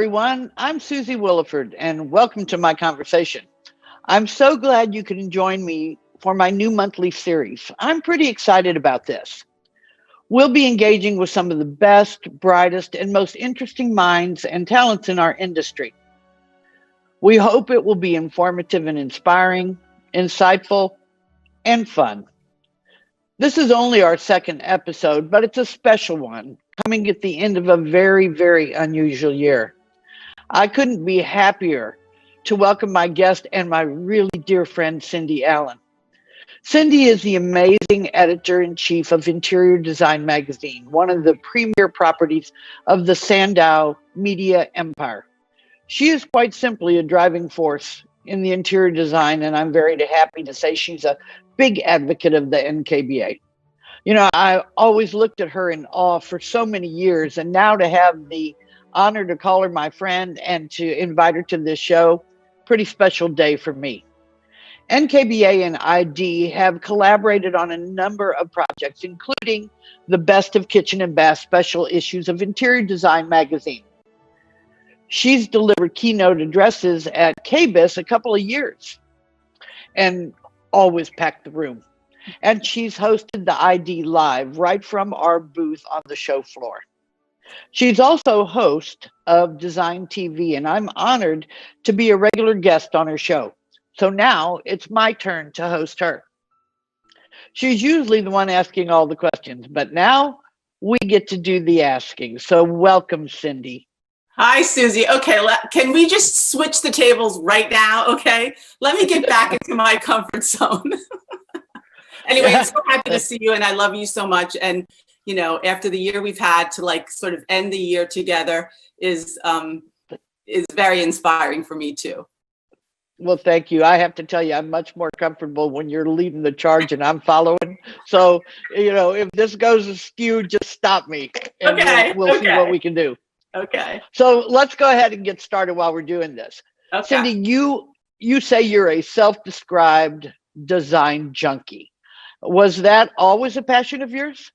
everyone. I'm Suzie Williford, and welcome to my conversation. I'm so glad you can join me for my new monthly series. I'm pretty excited about this. We'll be engaging with some of the best, brightest, and most interesting minds and talents in our industry. We hope it will be informative and inspiring, insightful, and fun. This is only our second episode, but it's a special one, coming at the end of a very, very unusual year. I couldn't be happier to welcome my guest and my really dear friend, Cindy Allen. Cindy is the amazing editor-in-chief of Interior Design magazine, one of the premier properties of the SANDOW media empire. She is quite simply a driving force in the interior design, and I'm very happy to say she's a big advocate of the NKBA. You know, I always looked at her in awe for so many years, and now to have the honor to call her my friend and to invite her to this show, pretty special day for me. NKBA and ID have collaborated on a number of projects, including the Best of Kitchen and Bath special issues of Interior Design magazine. She's delivered keynote addresses at KBIS a couple of years and always packed the room. And she's hosted the ID Live right from our booth on the show floor. She's also host of DesignTV, and I'm honored to be a regular guest on her show. So now it's my turn to host her. She's usually the one asking all the questions, but now we get to do the asking. So welcome, Cindy. Hi, Suzie. Okay, can we just switch the tables right now? Okay, let me get back into my comfort zone. Anyway, I'm so happy to see you, and I love you so much. And you know, after the year we've had to like sort of end the year together is very inspiring for me too. Well, thank you. I have to tell you, I'm much more comfortable when you're leading the charge and I'm following. So, you know, if this goes askew, just stop me and we'll see what we can do. Okay. So let's go ahead and get started while we're doing this. Okay. Cindy, you say you're a self-described design junkie. Was that always a passion of yours?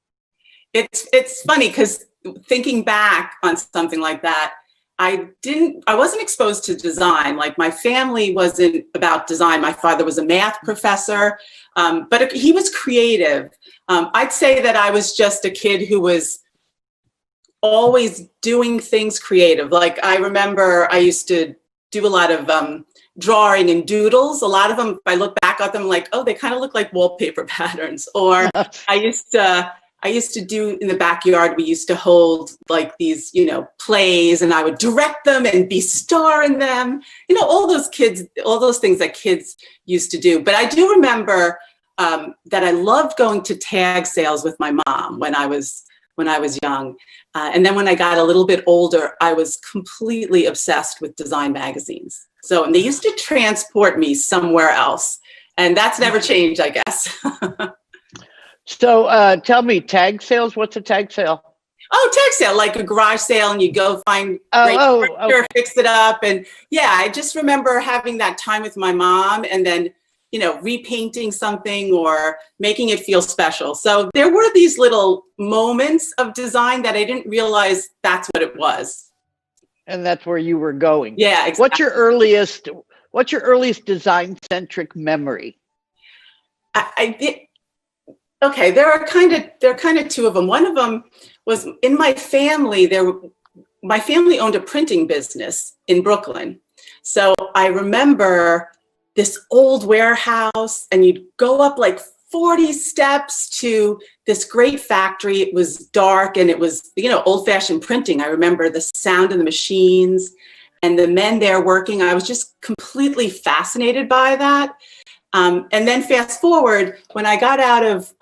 It's funny because thinking back on something like that, I wasn't exposed to design. Like my family wasn't about design. My father was a math professor, but he was creative. I'd say that I was just a kid who was always doing things creative. Like I remember I used to do a lot of drawing and doodles. A lot of them, if I look back at them, like, oh, they kind of look like wallpaper patterns. Or I used to do in the backyard, we used to hold like these, you know, plays, and I would direct them and be star in them. You know, all those things that kids used to do. But I do remember that I loved going to tag sales with my mom when I was young. And then when I got a little bit older, I was completely obsessed with design magazines. So, and they used to transport me somewhere else. And that's never changed, I guess. So tell me, tag sales, what's a tag sale? Oh, tag sale, like a garage sale, and you go find great furniture, fix it up. And yeah, I just remember having that time with my mom and then, you know, repainting something or making it feel special. So there were these little moments of design that I didn't realize that's what it was. And that's where you were going. Yeah, exactly. What's your earliest design-centric memory? Okay, there are kind of two of them. One of them was in my family. My family owned a printing business in Brooklyn. So I remember this old warehouse, and you'd go up like 40 steps to this great factory. It was dark, and it was, you know, old-fashioned printing. I remember the sound of the machines and the men there working. I was just completely fascinated by that. And then fast forward, when I got out of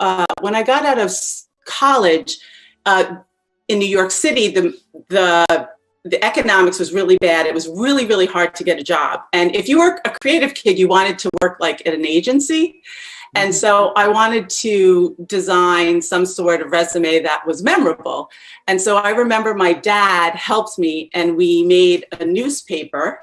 college in New York City, the economics was really bad. It was really, really hard to get a job. And if you were a creative kid, you wanted to work like at an agency. And so I wanted to design some sort of resume that was memorable. And so I remember my dad helped me, and we made a newspaper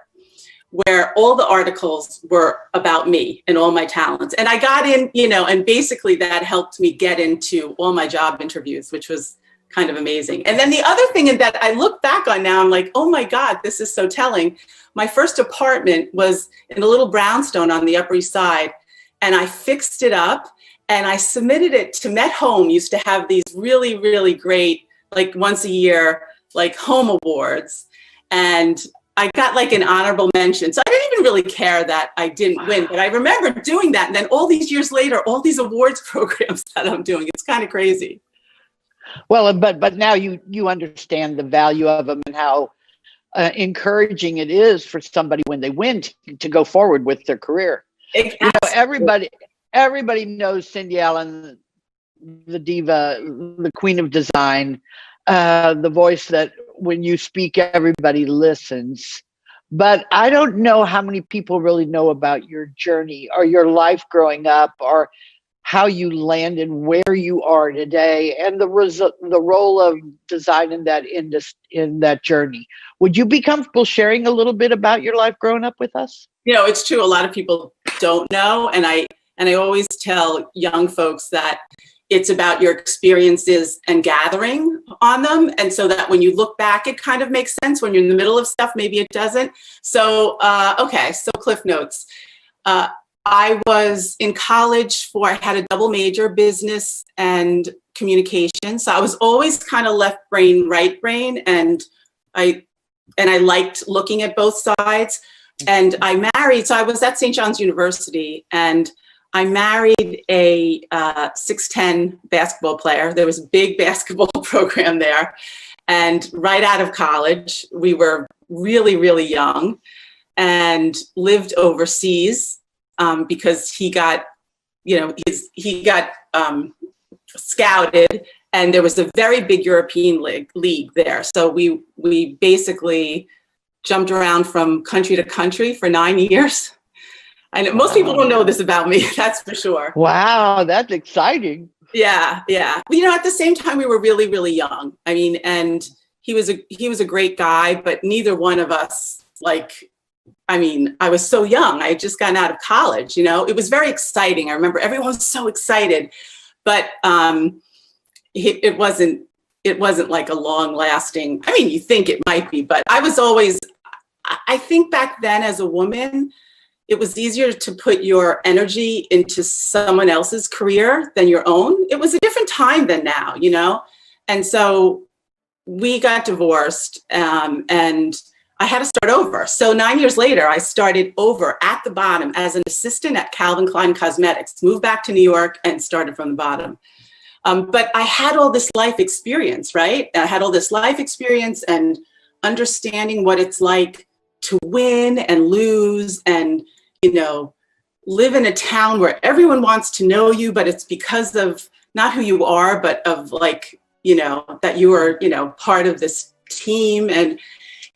where all the articles were about me and all my talents. And I got in, you know, and basically that helped me get into all my job interviews, which was kind of amazing. And then the other thing that I look back on now, I'm like, oh my God, this is so telling. My first apartment was in a little brownstone on the Upper East Side, and I fixed it up and I submitted it to Met Home. Used to have these really, really great, like once a year, like home awards. And I got like an honorable mention. So I didn't even really care that I didn't win, but I remember doing that. And then all these years later, all these awards programs that I'm doing, it's kind of crazy. Well, but now you understand the value of them and how encouraging it is for somebody when they win to go forward with their career. You know, everybody knows Cindy Allen, the diva, the queen of design, the voice that when you speak, everybody listens. But I don't know how many people really know about your journey or your life growing up, or how you landed where you are today, and the role of design in that journey. Would you be comfortable sharing a little bit about your life growing up with us? You know, it's true. A lot of people don't know, and I always tell young folks that it's about your experiences and gathering on them. And so that when you look back, it kind of makes sense. When you're in the middle of stuff, maybe it doesn't. So, okay, so Cliff Notes. I was in college I had a double major, business and communication. So I was always kind of left brain, right brain. And I liked looking at both sides. And I married, so I was at St. John's University, and I married a 6'10" basketball player. There was a big basketball program there. And right out of college, we were really, really young and lived overseas because he got, you know, he got scouted, and there was a very big European league there. So we basically jumped around from country to country for 9 years. And most people don't know this about me, that's for sure. Wow, that's exciting. Yeah, yeah. But, you know, at the same time, we were really, really young. I mean, and he was a great guy, but neither one of us, like, I mean, I was so young. I had just gotten out of college, you know. It was very exciting. I remember everyone was so excited, but it wasn't like a long lasting, I mean, you think it might be, but I think back then as a woman, it was easier to put your energy into someone else's career than your own. It was a different time than now, you know? And so we got divorced, and I had to start over. So 9 years later, I started over at the bottom as an assistant at Calvin Klein Cosmetics, moved back to New York and started from the bottom. But I had all this life experience, right? I had all this life experience and understanding what it's like to win and lose, and, you know, live in a town where everyone wants to know you, but it's because of not who you are, but of, like, you know, that you are, you know, part of this team. And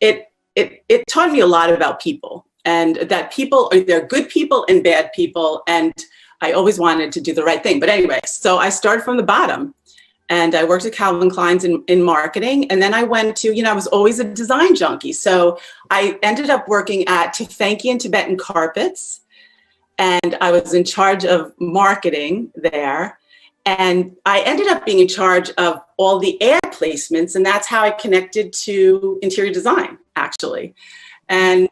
it taught me a lot about people, and that people they're good people and bad people. And I always wanted to do the right thing. But anyway, so I started from the bottom, and I worked at Calvin Klein's in marketing. And then I went to, you know, I was always a design junkie. So I ended up working at Teknion Tibetan Carpets, and I was in charge of marketing there. And I ended up being in charge of all the ad placements, and that's how I connected to interior design, actually. And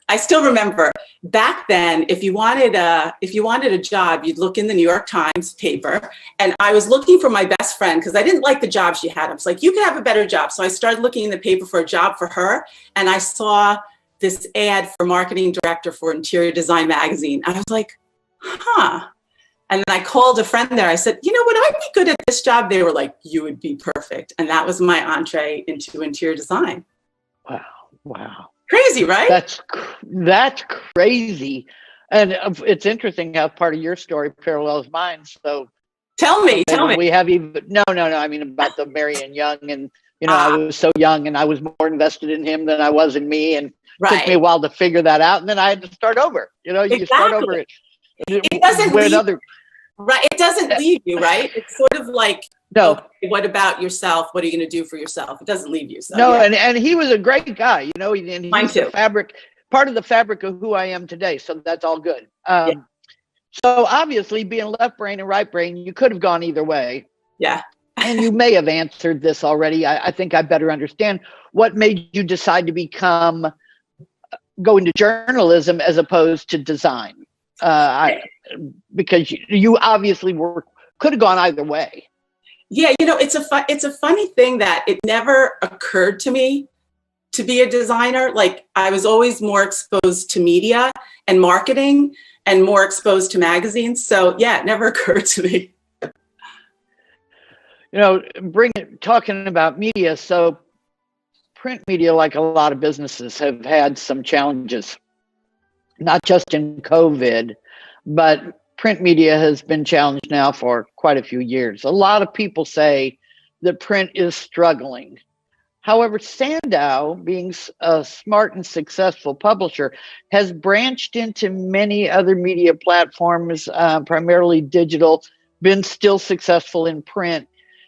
I still remember back then, if you wanted a job, you'd look in the New York Times paper, and I was looking for my best friend because I didn't like the job she had. I was like, you could have a better job. So I started looking in the paper for a job for her, and I saw this ad for marketing director for Interior Design magazine. I was like, huh. And then I called a friend there. I said, you know, would I be good at this job? They were like, you would be perfect. And that was my entree into interior design. Wow. Wow. Crazy, right? That's crazy. And it's interesting how part of your story parallels mine. So tell me. We have even, no. I mean, about the Marion Young, and, you know, I was so young and I was more invested in him than I was in me. And it took me a while to figure that out. And then I had to start over, you know, you start over it. It doesn't leave, right? It doesn't leave you, right? It's sort of like, no. Okay, what about yourself? What are you going to do for yourself? It doesn't leave you. So, no, yeah. and he was a great guy, you know, and Mine he's too. the fabric, part of the fabric of who I am today. So that's all good. Yeah. So obviously, being left brain and right brain, you could have gone either way. Yeah. And you may have answered this already. I think I better understand what made you decide to go into journalism as opposed to design. Because you obviously could have gone either way. Yeah, it's a funny thing that it never occurred to me to be a designer. Like, I was always more exposed to media and marketing and more exposed to magazines. So yeah, it never occurred to me. Talking about media, so print media, like a lot of businesses, have had some challenges, not just in COVID, but print media has been challenged now for quite a few years. A lot of people say that print is struggling. However, SANDOW, being a smart and successful publisher, has branched into many other media platforms, primarily digital, been still successful in print.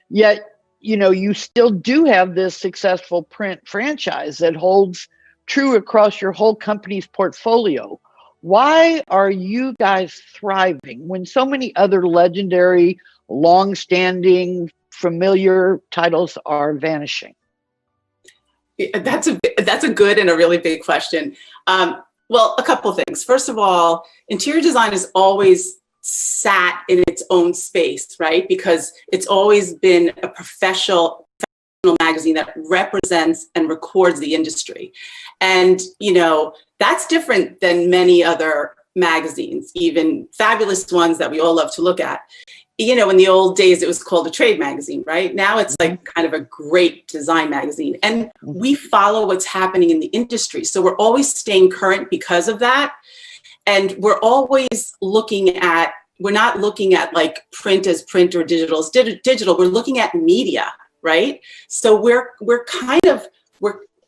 Yet, you still do have this successful print franchise that holds true across your whole company's portfolio. Why are you guys thriving when so many other legendary, long-standing, familiar titles are vanishing? That's a good and a really big question. Well, a couple of things. First of all, interior design has always sat in its own space, right? Because it's always been a professional magazine that represents and records the industry. And, that's different than many other magazines, even fabulous ones that we all love to look at. In the old days, it was called a trade magazine, right? Now it's like kind of a great design magazine. And we follow what's happening in the industry. So we're always staying current because of that. And we're always we're not looking at like print as print or digital as digital. We're looking at media, right? So we're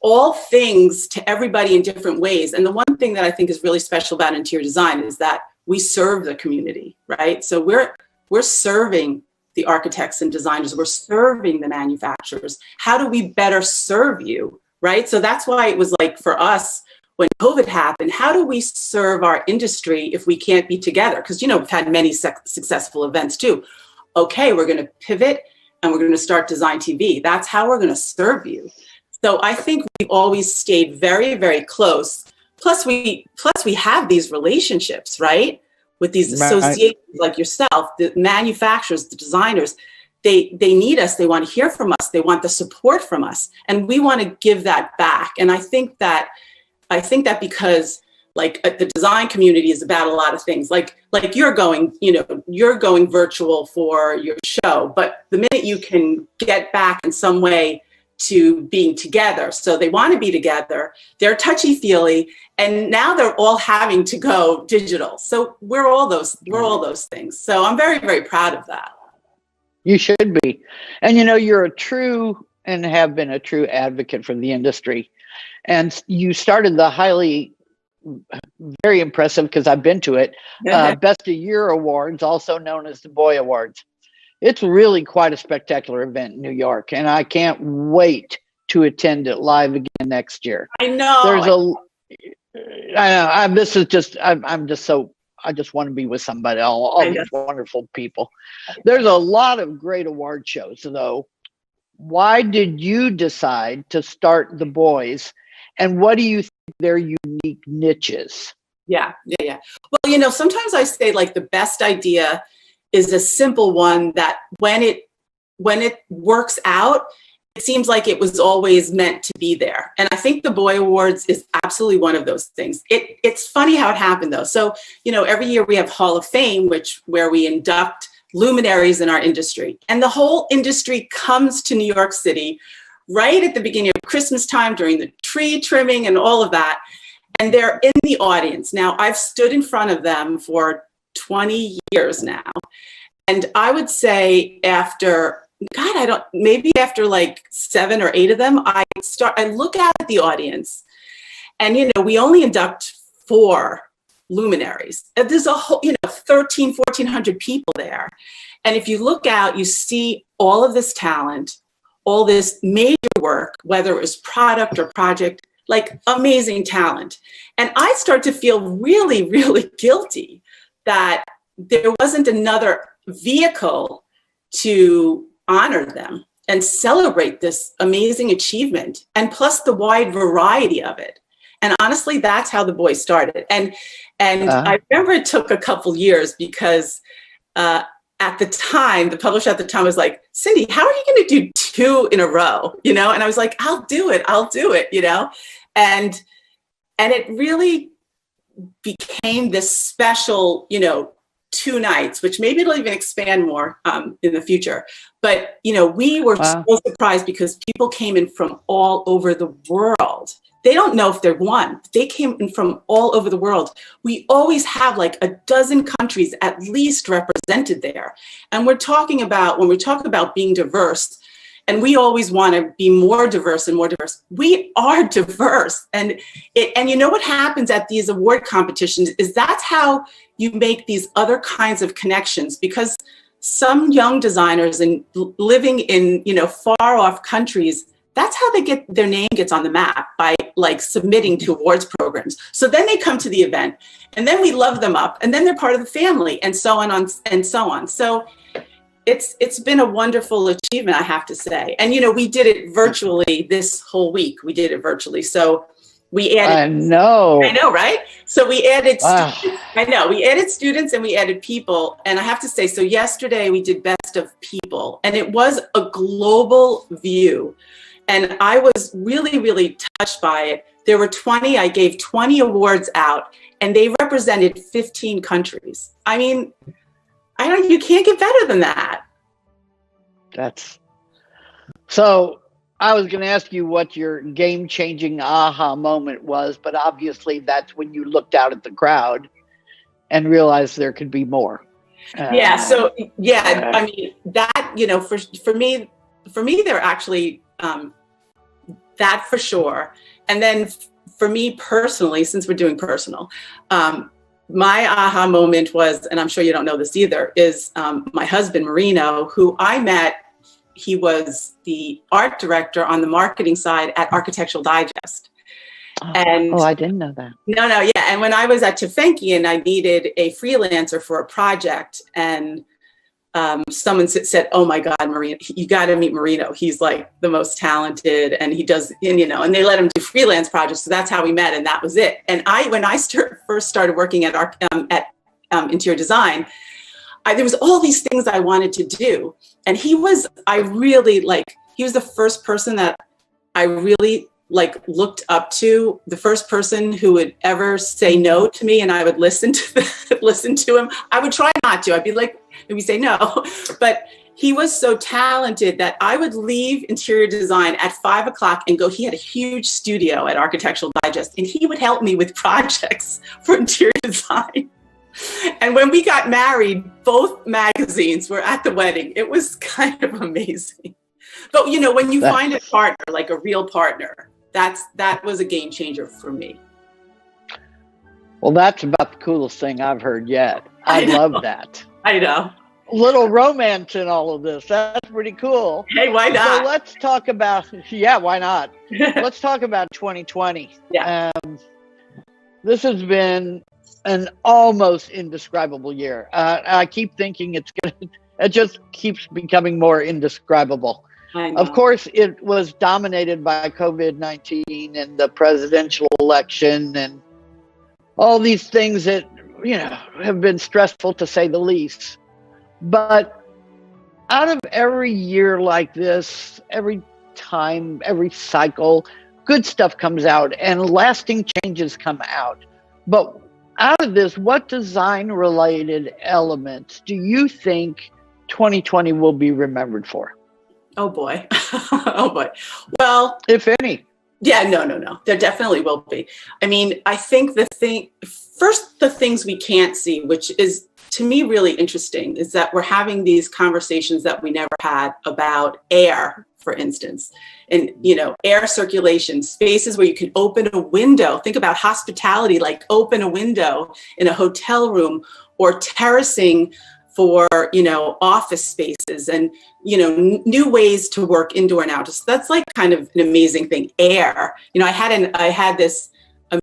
all things to everybody in different ways. And the one thing that I think is really special about interior design is that we serve the community, right? So we're serving the architects and designers. We're serving the manufacturers. How do we better serve you, right? So that's why it was like, for us, when COVID happened, how do we serve our industry if we can't be together? Because, we've had many successful events too. Okay, we're going to pivot and we're going to start DesignTV. That's how we're going to serve you. So I think we've always stayed very, very close. Plus we have these relationships, right? With these associations like yourself, the manufacturers, the designers, they need us. They want to hear from us. They want the support from us. And we want to give that back. And I think that because like the design community is about a lot of things, like you're going virtual for your show, but the minute you can get back in some way to being together. So they want to be together, they're touchy-feely, and now they're all having to go digital. So we're all those things. So I'm very, very proud of that. You should be. And you're a true and have been a true advocate for the industry. And you started the very impressive, because I've been to it, Best of Year Awards, also known as the Boy Awards. It's really quite a spectacular event in New York, and I can't wait to attend it live again next year. I know. I just want to be with somebody, all these wonderful people. There's a lot of great award shows, though. Why did you decide to start the Boys, and what do you think their unique niches? Yeah. Well, sometimes I say like the best idea is a simple one that when it works out, it seems like it was always meant to be there. And I think the Boy Awards is absolutely one of those things. It's funny how it happened though. So, every year we have Hall of Fame, where we induct luminaries in our industry. And the whole industry comes to New York City right at the beginning of Christmas time during the tree trimming and all of that. And they're in the audience. Now, I've stood in front of them for 20 years now. And I would say maybe after like 7 or 8 of them, I look out at the audience and, we only induct 4 luminaries. And there's a whole, 1,400 people there. And if you look out, you see all of this talent, all this major work, whether it was product or project, like amazing talent. And I start to feel really, really guilty that there wasn't another vehicle to honor them and celebrate this amazing achievement, and plus the wide variety of it. And honestly, that's how the boys started. And I remember it took a couple years because at the time, the publisher at the time was like, Cindy, how are you going to do 2 in a row? You know, and I was like, I'll do it, you know, and it really became this special, you know, 2 nights, which maybe it'll even expand more in the future. But, you know, we were so surprised because people came in from all over the world. They don't know if they're one. They came in from all over the world. We always have like a dozen countries at least represented there. And we're talking about, when we talk about being diverse, and we always want to be more diverse and more diverse. We are diverse. And you know what happens at these award competitions is that's how you make these other kinds of connections, because some young designers and living in, you know, far off countries, that's how they get their name gets on the map, by like submitting to awards programs. So then they come to the event and then we love them up and then they're part of the family and so on and so on. So it's been a wonderful achievement, I have to say. And, you know, we did it virtually this whole week. We did it virtually. So we added. I know, right? So we added, we added students and we added people. And I have to say, so yesterday we did Best of People, and it was a global view. And I was really, really touched by it. There were 20, I gave 20 awards out, and they represented 15 countries. I mean, you can't get better than that. So I was going to ask you what your game-changing aha moment was, but obviously that's when you looked out at the crowd and realized there could be more. I mean, that, you know, for me, they're actually, that for sure. And then for me personally, since we're doing personal, my aha moment was, and I'm sure you don't know this either, is my husband, Marino, who I met. He was the art director on the marketing side at Architectural Digest. I didn't know that. No, yeah. And when I was at Teknion, I needed a freelancer for a project, and someone said, "Oh my God, Marino, you got to meet Marino. He's like the most talented, and he does, and, you know." And they let him do freelance projects, so that's how we met, and that was it. And when I first started working at interior design, there was all these things I wanted to do, and he was the first person that I really looked up to, the first person who would ever say no to me, and I would listen to him. I would try not to. I'd be like, maybe say no, but he was so talented that I would leave interior design at 5 o'clock and go. He had a huge studio at Architectural Digest, and he would help me with projects for interior design. And when we got married, both magazines were at the wedding. It was kind of amazing. But, you know, when you find a partner, like a real partner, that was a game changer for me. Well, that's about the coolest thing I've heard yet. I love that. I know. A little romance in all of this. That's pretty cool. Hey, why not? So let's talk about, why not? Let's talk about 2020. Yeah. This has been an almost indescribable year. I keep thinking it just keeps becoming more indescribable. Of course, it was dominated by COVID-19 and the presidential election and all these things that, you know, have been stressful to say the least. But out of every year like this, every time, every cycle, good stuff comes out and lasting changes come out. But out of this, what design-related elements do you think 2020 will be remembered for? Oh boy. Oh boy. Well, if any. Yeah, no. There definitely will be. I mean, I think the things we can't see, which is to me really interesting, is that we're having these conversations that we never had about air, for instance, and, you know, air circulation, spaces where you can open a window. Think about hospitality, like open a window in a hotel room, or terracing for, you know, office spaces, and, you know, new ways to work indoor and outdoor. So that's like kind of an amazing thing. Air, you know, I had this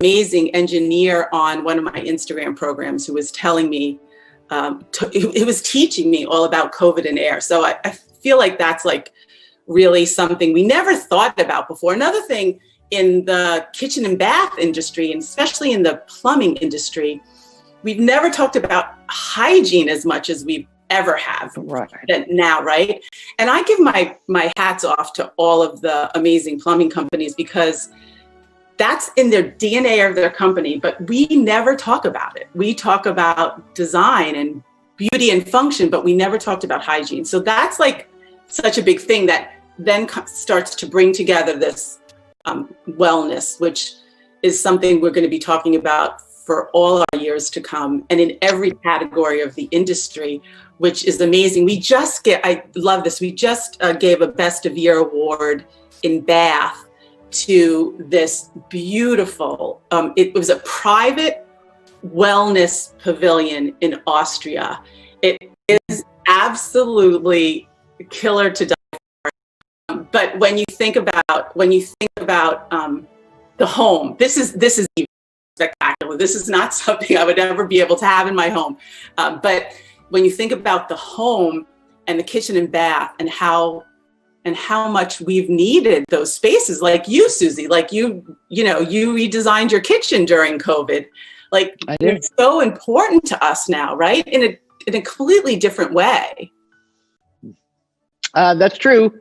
amazing engineer on one of my Instagram programs who was telling me, he was teaching me all about COVID and air. So I feel like that's like really something we never thought about before. Another thing in the kitchen and bath industry, and especially in the plumbing industry, we've never talked about hygiene as much as we've ever have now, right? And I give my hats off to all of the amazing plumbing companies, because that's in their DNA of their company, but we never talk about it. We talk about design and beauty and function, but we never talked about hygiene. So that's like such a big thing that then starts to bring together this wellness, which is something we're going to be talking about for all our years to come, and in every category of the industry, which is amazing. I love this. We just gave a Best of Year award in Bath to this beautiful, it was a private wellness pavilion in Austria. It is absolutely killer to die for. But when you think about the home, this is even spectacular. This is not something I would ever be able to have in my home. But when you think about the home and the kitchen and bath, and how much we've needed those spaces, like you, Suzie, like you redesigned your kitchen during COVID. Like, it's so important to us now, right? In a completely different way. That's true.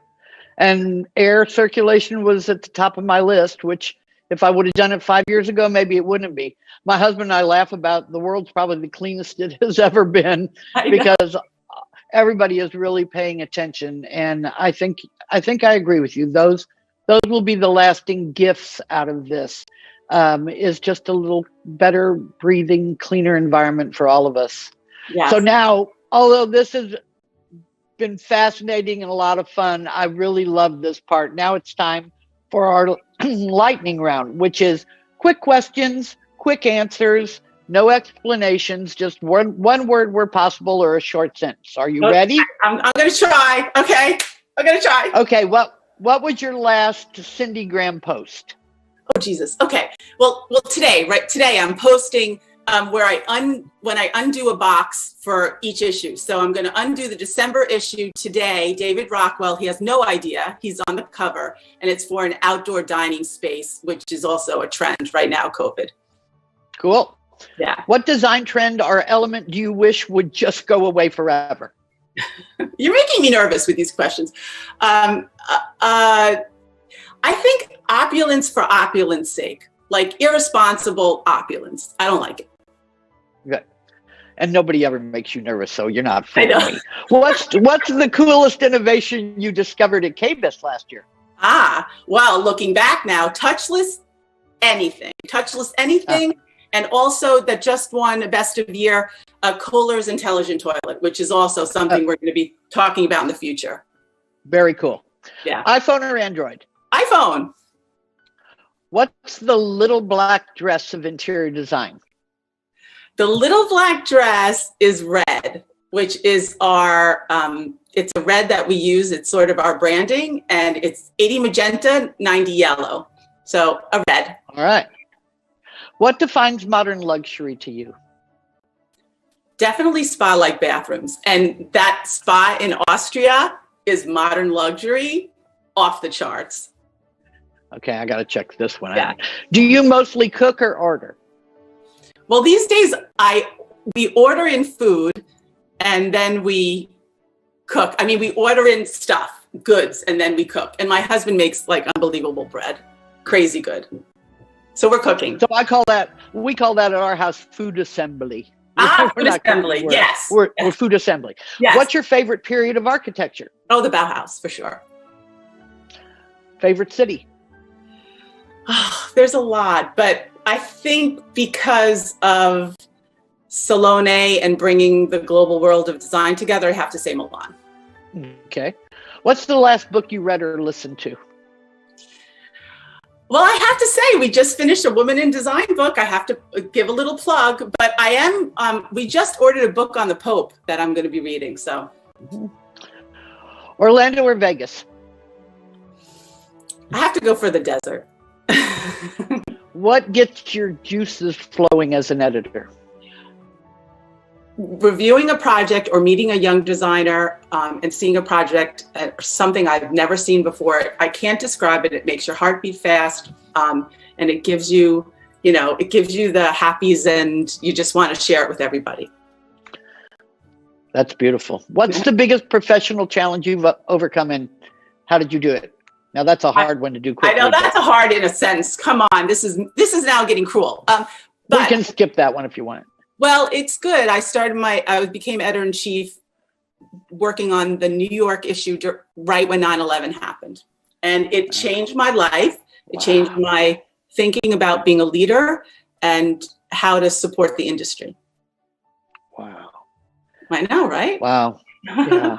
And air circulation was at the top of my list, which if I would have done it 5 years ago, maybe it wouldn't be. My husband and I laugh about the world's probably the cleanest it has ever been, because everybody is really paying attention. And I think I agree with you. Those will be the lasting gifts out of this, is just a little better breathing, cleaner environment for all of us. Yes. So now, although this has been fascinating and a lot of fun, I really love this part. Now it's time for our lightning round, which is quick questions, quick answers, no explanations, just one word where possible, or a short sentence. Are you ready? I'm going to try. Okay. I'm going to try. Okay. What was your last Cindy Graham post? Oh, Jesus. Okay. Well, today I'm posting where when I undo a box for each issue. So I'm going to undo the December issue today. David Rockwell, he has no idea. He's on the cover, and it's for an outdoor dining space, which is also a trend right now, COVID. Cool. Yeah. What design trend or element do you wish would just go away forever? You're making me nervous with these questions. I think opulence for opulence sake, like irresponsible opulence. I don't like it. Good. And nobody ever makes you nervous, so you're not fooling me. What's the coolest innovation you discovered at KBIS last year? Well, looking back now, touchless anything, and also that just won a Best of Year, Kohler's Intelligent Toilet, which is also something we're going to be talking about in the future. Very cool. Yeah. iPhone or Android? iPhone. What's the little black dress of interior design? The little black dress is red, which is our, it's a red that we use. It's sort of our branding, and it's 80 magenta, 90 yellow. So a red. All right. What defines modern luxury to you? Definitely spa-like bathrooms. And that spa in Austria is modern luxury off the charts. Okay, I got to check this one out. Do you mostly cook or order? Well, these days we order in food, and then we cook. I mean, we order in stuff, goods, and then we cook. And my husband makes like unbelievable bread, crazy good. So we're cooking. So we call that at our house food assembly. Food assembly. Yes. We're food assembly. Yes. What's your favorite period of architecture? Oh, the Bauhaus, for sure. Favorite city? Oh, there's a lot, but I think because of Salone and bringing the global world of design together, I have to say Milan. Okay. What's the last book you read or listened to? Well, I have to say, we just finished a Woman in Design book. I have to give a little plug, but we just ordered a book on the Pope that I'm going to be reading, so. Orlando or Vegas? I have to go for the desert. What gets your juices flowing as an editor? reviewing a project or meeting a young designer and seeing a project or something I've never seen before, I can't describe it. It makes your heart beat fast, and it gives you, it gives you the happies, and you just want to share it with everybody. That's beautiful. What's the biggest professional challenge you've overcome, and how did you do it? Now that's a hard one to do quickly. I know that's a hard in a sentence. Come on, this is now getting cruel. But we can skip that one if you want. Well, it's good. I became editor-in-chief working on the New York issue right when 9/11 happened. And it changed my life. It changed my thinking about being a leader and how to support the industry. Wow. I know, right? Wow. Yeah.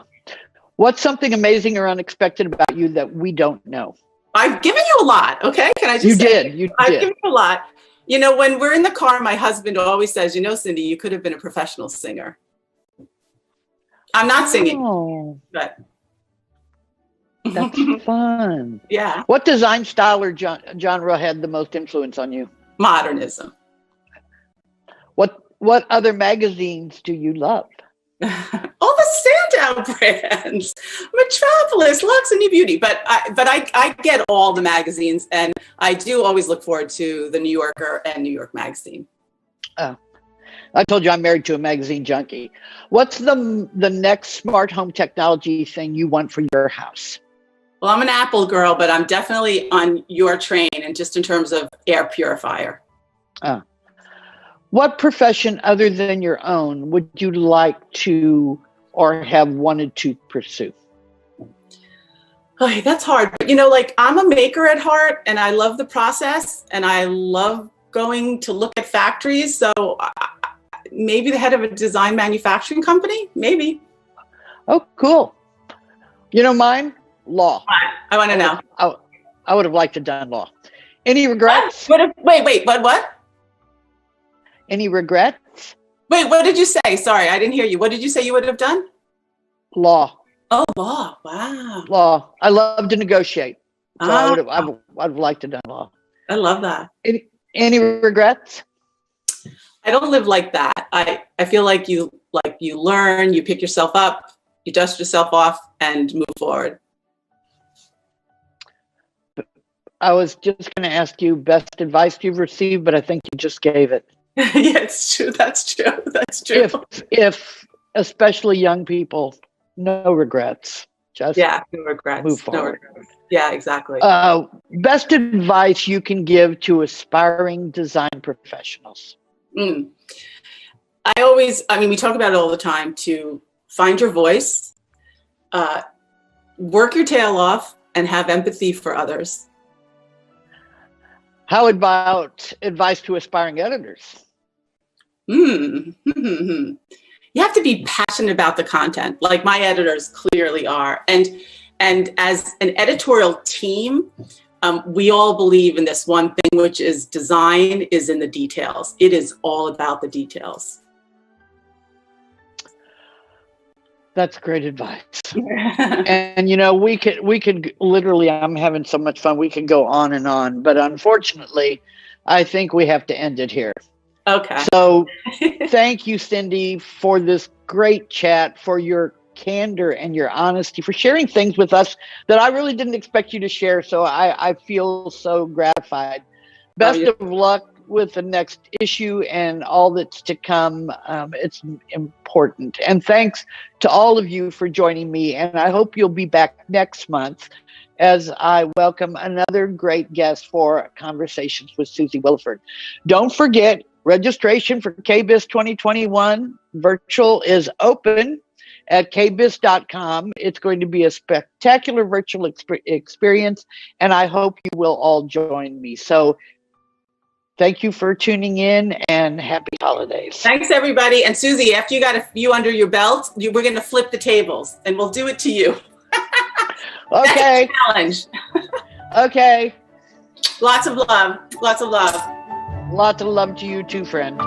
What's something amazing or unexpected about you that we don't know? I've given you a lot, okay? Can I just say? You did. I've given you a lot. When we're in the car, my husband always says, Cindy, you could have been a professional singer. I'm not singing, but. That's fun. Yeah. What design style or genre had the most influence on you? Modernism. What other magazines do you love? All the SANDOW brands, Metropolis, Lux, and New Beauty. But I get all the magazines, and I do always look forward to the New Yorker and New York Magazine. Oh, I told you I'm married to a magazine junkie. What's the next smart home technology thing you want for your house? Well, I'm an Apple girl, but I'm definitely on your train, and just in terms of air purifier. What profession other than your own would you like to or have wanted to pursue? Oh, that's hard. But, I'm a maker at heart, and I love the process, and I love going to look at factories. So maybe the head of a design manufacturing company, maybe. Oh, cool. Mine? Law. I want to know. I would have liked to have done law. Any regrets? Wait, what? Any regrets? Wait, what did you say? Sorry, I didn't hear you. What did you say you would have done? Law. Oh, law. Wow. Law. I love to negotiate. So I would have liked to have done law. I love that. Any regrets? I don't live like that. I feel like you learn, you pick yourself up, you dust yourself off, and move forward. I was just going to ask you best advice you've received, but I think you just gave it. Yeah, it's true. That's true. That's true. If especially young people, no regrets. Just no regrets. Move forward. No regrets. Yeah, exactly. Best advice you can give to aspiring design professionals. We talk about it all the time, to find your voice, work your tail off, and have empathy for others. How about advice to aspiring editors? You have to be passionate about the content, like my editors clearly are. And as an editorial team, we all believe in this one thing, which is design is in the details. It is all about the details. That's great advice. And we could literally, I'm having so much fun, we could go on and on, but unfortunately, I think we have to end it here. Okay. So thank you, Cindy, for this great chat, for your candor and your honesty, for sharing things with us that I really didn't expect you to share. So I feel so gratified. Best of luck with the next issue and all that's to come. It's important. And thanks to all of you for joining me. And I hope you'll be back next month as I welcome another great guest for Conversations with Suzie Williford. Don't forget, registration for KBIS 2021 virtual is open at kbis.com. It's going to be a spectacular virtual experience, and I hope you will all join me. So thank you for tuning in, and happy holidays. Thanks, everybody. And Suzie, after you got a few under your belt, we're going to flip the tables, and we'll do it to you. Okay. That's a challenge. Okay. Lots of love. Lots of love. Lots of love to you too, friend.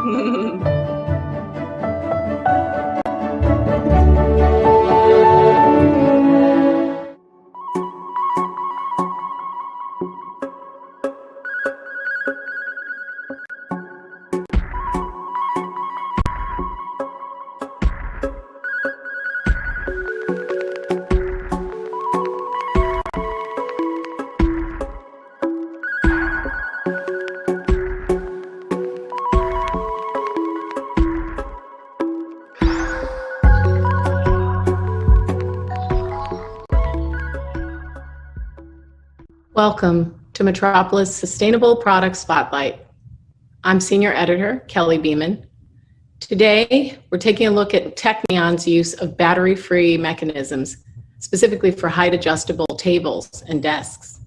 Welcome to Metropolis Sustainable Product Spotlight. I'm Senior Editor Kelly Beamon. Today, we're taking a look at Teknion's use of battery-free mechanisms, specifically for height-adjustable tables and desks.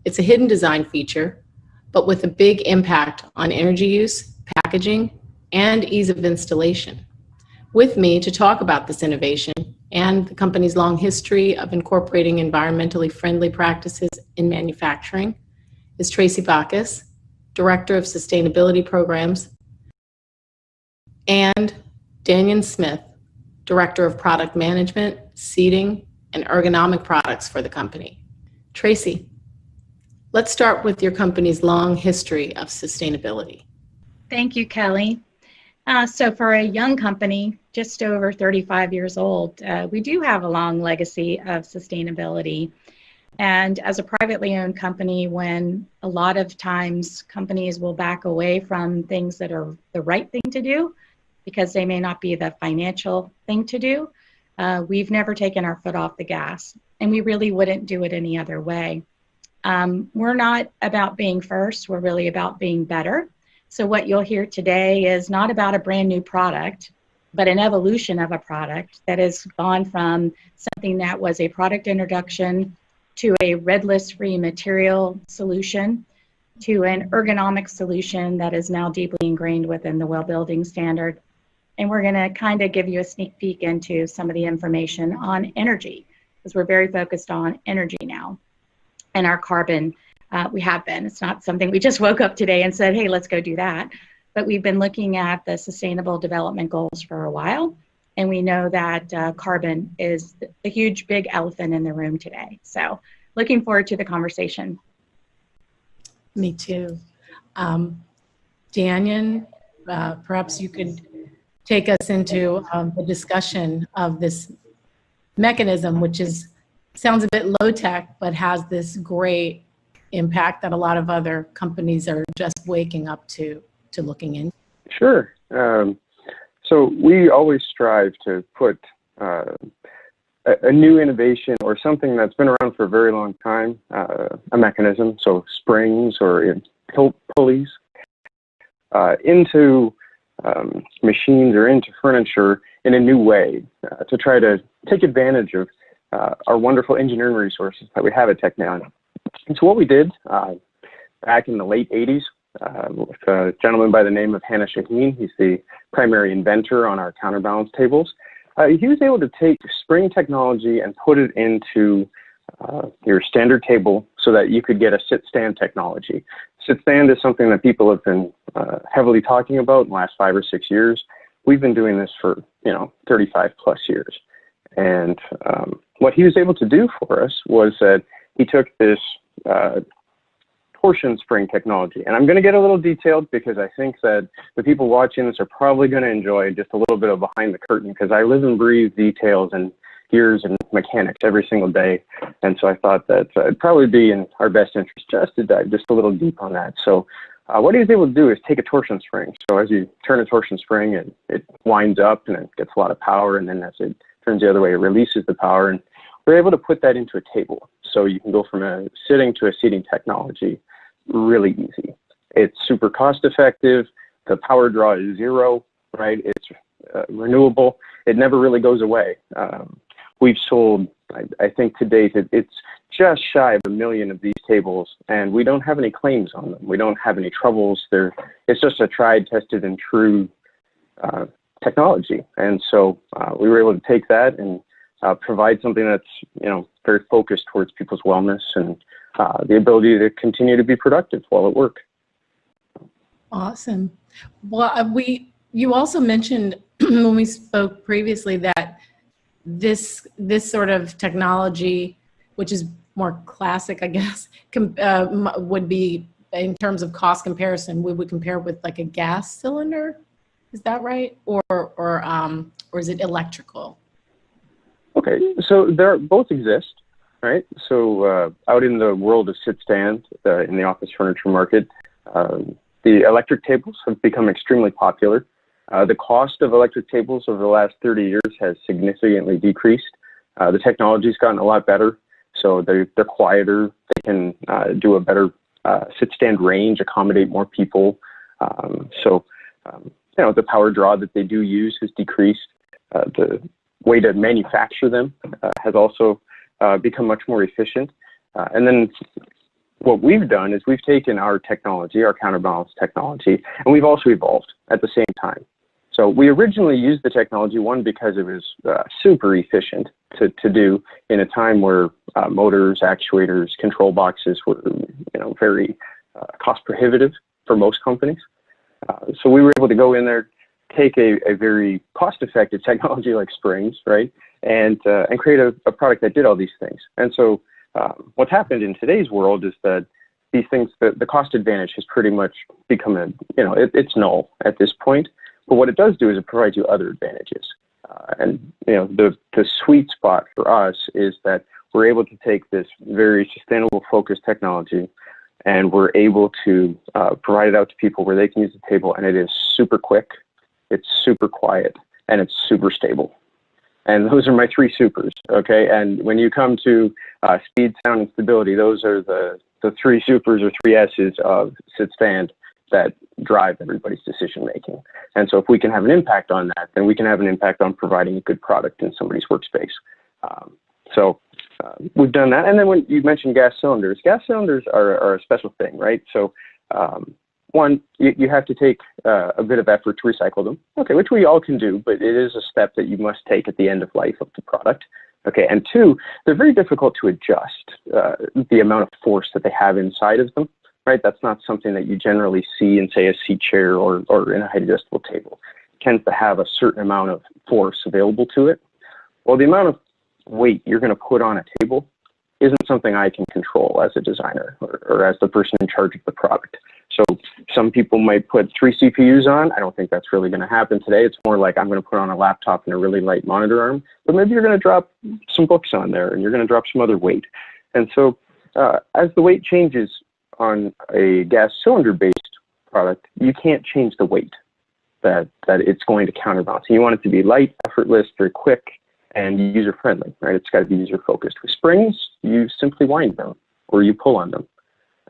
It's a hidden design feature, but with a big impact on energy use, packaging, and ease of installation. With me to talk about this innovation and the company's long history of incorporating environmentally friendly practices in manufacturing is Tracy Bacchus, Director of Sustainability Programs, and Daniel Smith, Director of Product Management, Seating, and Ergonomic Products for the company. Tracy, let's start with your company's long history of sustainability. Thank you, Kelly. So for a young company, just over 35 years old, we do have a long legacy of sustainability. And as a privately owned company, when a lot of times companies will back away from things that are the right thing to do, because they may not be the financial thing to do, we've never taken our foot off the gas, and we really wouldn't do it any other way. We're not about being first, we're really about being better. So what you'll hear today is not about a brand new product, but an evolution of a product that has gone from something that was a product introduction to a red list free material solution to an ergonomic solution that is now deeply ingrained within the WELL Building Standard. And we're going to kind of give you a sneak peek into some of the information on energy, because we're very focused on energy now and our carbon. We have been. It's not something we just woke up today and said, hey, let's go do that. But we've been looking at the Sustainable Development Goals for a while, and we know that carbon is a huge, big elephant in the room today. So looking forward to the conversation. Me too. Daniel, perhaps you could take us into the discussion of this mechanism, which sounds a bit low tech, but has this great impact that a lot of other companies are just waking up to looking in. Sure. So we always strive to put a new innovation or something that's been around for a very long time, a mechanism, so springs or pulleys, into machines or into furniture in a new way to try to take advantage of our wonderful engineering resources that we have at Teknion. And so what we did back in the late 80s with a gentleman by the name of Hannah Shaheen, he's the primary inventor on our counterbalance tables. He was able to take spring technology and put it into your standard table so that you could get a sit-stand technology. Sit-stand is something that people have been heavily talking about in the last 5 or 6 years. We've been doing this for 35 plus years. And what he was able to do for us was that he took this torsion spring technology. And I'm going to get a little detailed because I think that the people watching this are probably going to enjoy just a little bit of behind the curtain, because I live and breathe details and gears and mechanics every single day. And so I thought that it'd probably be in our best interest just to dive just a little deep on that. So what he was able to do is take a torsion spring. So as you turn a torsion spring, it winds up and it gets a lot of power. And then as it turns the other way, it releases the power. And we're able to put that into a table. So you can go from a sitting to a seating technology really easy. It's super cost effective. The power draw is zero, right? It's renewable. It never really goes away. We've sold, I think to date, it's just shy of 1 million of these tables, and we don't have any claims on them. We don't have any troubles. It's just a tried, tested, and true technology. And so we were able to take that and provide something that's very focused towards people's wellness and the ability to continue to be productive while at work. Awesome. Well, you also mentioned when we spoke previously that this sort of technology, which is more classic, I guess, would be, in terms of cost comparison, we would compare with like a gas cylinder. Is that right? Or is it electrical? Okay, so both exist, right? So out in the world of sit-stand, in the office furniture market, the electric tables have become extremely popular. The cost of electric tables over the last 30 years has significantly decreased. The technology's gotten a lot better. So they're quieter. They can do a better sit-stand range, accommodate more people. You know, the power draw that they do use has decreased. The way to manufacture them has also become much more efficient. And then what we've done is we've taken our technology, our counterbalance technology, and we've also evolved at the same time. So we originally used the technology, one, because it was super efficient to do in a time where motors, actuators, control boxes were, you know, very cost prohibitive for most companies. So we were able to go in there, take a very cost-effective technology like springs, right, and create a product that did all these things. And so what's happened in today's world is that these things, the cost advantage has pretty much become it's null at this point. But what it does do is it provides you other advantages. And you know, the sweet spot for us is that we're able to take this very sustainable focused technology, and we're able to provide it out to people where they can use the table, and it is super quick, it's super quiet, and it's super stable. And those are my three supers, okay? And when you come to speed, sound, and stability, those are the three supers or three S's of sit stand that drive everybody's decision making. And so if we can have an impact on that, then we can have an impact on providing a good product in somebody's workspace. We've done that. And then when you mentioned gas cylinders are a special thing, right? So one, you have to take a bit of effort to recycle them, okay, which we all can do, but it is a step that you must take at the end of life of the product. Okay, and two, they're very difficult to adjust the amount of force that they have inside of them. Right, that's not something that you generally see in, say, a seat chair or in a height adjustable table. It tends to have a certain amount of force available to it. Well, the amount of weight you're going to put on a table isn't something I can control as a designer or as the person in charge of the product. So some people might put 3 CPUs on. I don't think that's really going to happen today. It's more like I'm going to put on a laptop and a really light monitor arm, but maybe you're going to drop some books on there and you're going to drop some other weight. And so as the weight changes on a gas cylinder-based product, you can't change the weight that it's going to counterbalance. You want it to be light, effortless, very quick, and user-friendly, right? It's got to be user-focused. With springs, you simply wind them or you pull on them,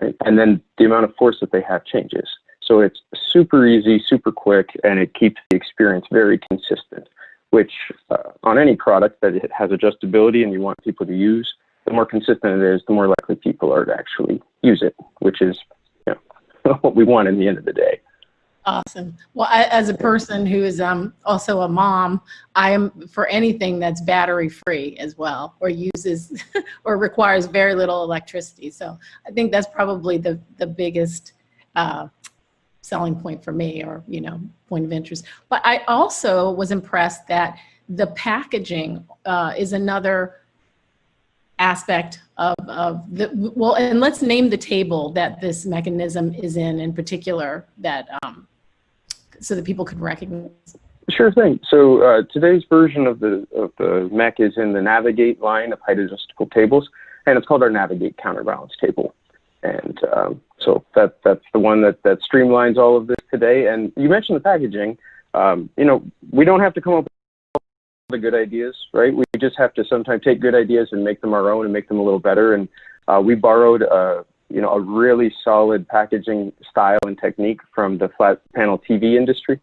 right? And then the amount of force that they have changes. So it's super easy, super quick, and it keeps the experience very consistent, which on any product that it has adjustability and you want people to use, the more consistent it is, the more likely people are to actually use it, which is, you know, what we want in the end of the day. Awesome. Well, as a person who is also a mom, I am for anything that's battery free as well, or uses or requires very little electricity. So I think that's probably the biggest selling point for me, or, you know, point of interest. But I also was impressed that the packaging is another aspect of the, well, and let's name the table that this mechanism is in particular, that so that people could recognize. Sure thing. So today's version of the mech is in the Navigate line of height adjustable tables, and it's called our Navigate counterbalance table. And so that's the one that streamlines all of this today. And you mentioned the packaging. You know, we don't have to come up with the good ideas, right? We just have to sometimes take good ideas and make them our own and make them a little better. And we borrowed you know, a really solid packaging style and technique from the flat panel TV industry.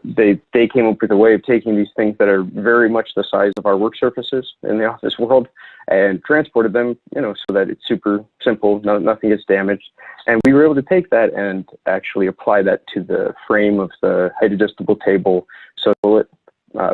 They came up with a way of taking these things that are very much the size of our work surfaces in the office world and transported them, you know, so that it's super simple, nothing gets damaged. And we were able to take that and actually apply that to the frame of the height adjustable table. So it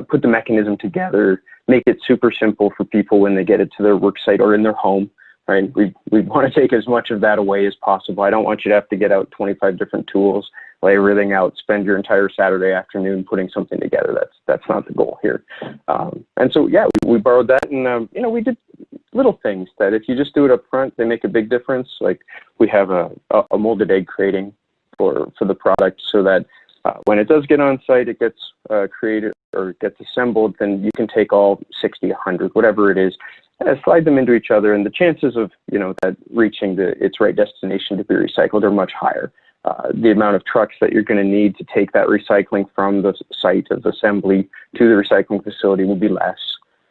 put the mechanism together, make it super simple for people when they get it to their work site or in their home. Right? We want to take as much of that away as possible. I don't want you to have to get out 25 different tools, lay everything out, spend your entire Saturday afternoon putting something together. That's not the goal here. And so, yeah, we borrowed that, and you know, we did little things that if you just do it up front, they make a big difference. Like we have a molded egg crating for the product, so that when it does get on site, it gets created or gets assembled, then you can take all 60, 100, whatever it is, slide them into each other, and the chances of, you know, that reaching its right destination to be recycled are much higher. The amount of trucks that you're going to need to take that recycling from the site of assembly to the recycling facility will be less,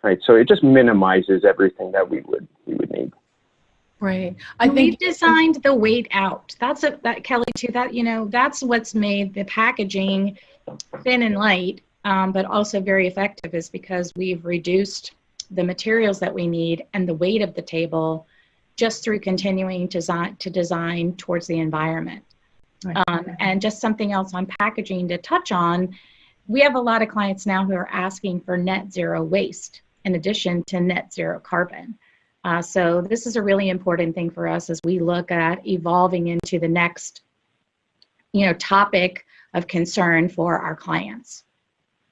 right? So it just minimizes everything that we would Right. We've designed the weight out. That Kelly too. That that's what's made the packaging thin and light, but also very effective, is because we've reduced the materials that we need and the weight of the table just through continuing to design towards the environment. Right. And just something else on packaging to touch on, we have a lot of clients now who are asking for net zero waste in addition to net zero carbon. So this is a really important thing for us as we look at evolving into the next, topic of concern for our clients.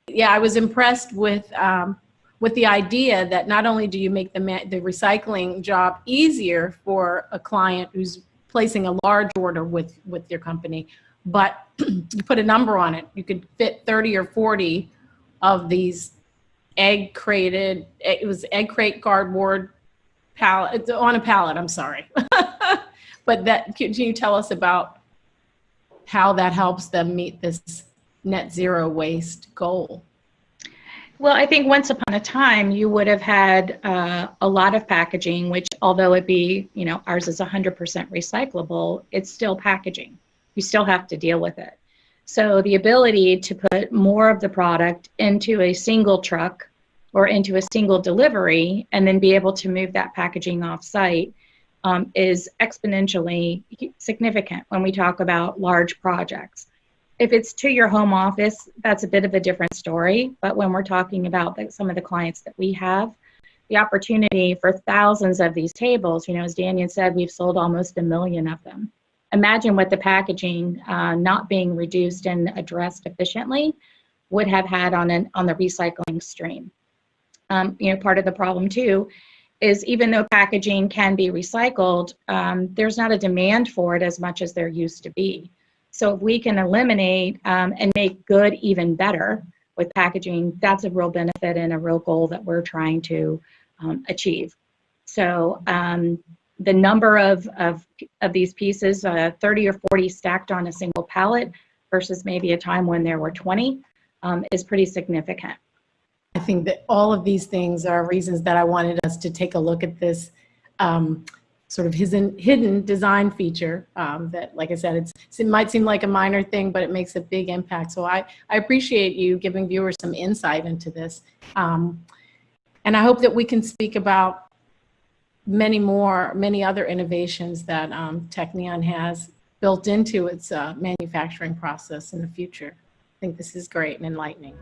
Yeah, I was impressed with the idea that not only do you make the recycling job easier for a client who's placing a large order with your company, but you put a number on it. You could fit 30 or 40 of these egg crate cardboard pallet on a pallet. I'm sorry. But can you tell us about how that helps them meet this net zero waste goal? Well, I think once upon a time, you would have had a lot of packaging, which although it be, ours is 100% recyclable, it's still packaging. You still have to deal with it. So the ability to put more of the product into a single truck or into a single delivery and then be able to move that packaging off site is exponentially significant when we talk about large projects. If it's to your home office, that's a bit of a different story. But when we're talking about some of the clients that we have, the opportunity for thousands of these tables, as Daniel said, we've sold almost 1 million of them. Imagine what the packaging not being reduced and addressed efficiently would have had on the recycling stream. Part of the problem too is even though packaging can be recycled, there's not a demand for it as much as there used to be. So if we can eliminate and make good even better with packaging, that's a real benefit and a real goal that we're trying to achieve. So the number of these pieces, 30 or 40 stacked on a single pallet versus maybe a time when there were 20, is pretty significant. I think that all of these things are reasons that I wanted us to take a look at this sort of hidden design feature that, like I said, it might seem like a minor thing, but it makes a big impact. So I appreciate you giving viewers some insight into this. And I hope that we can speak about many other innovations that Teknion has built into its manufacturing process in the future. I think this is great and enlightening.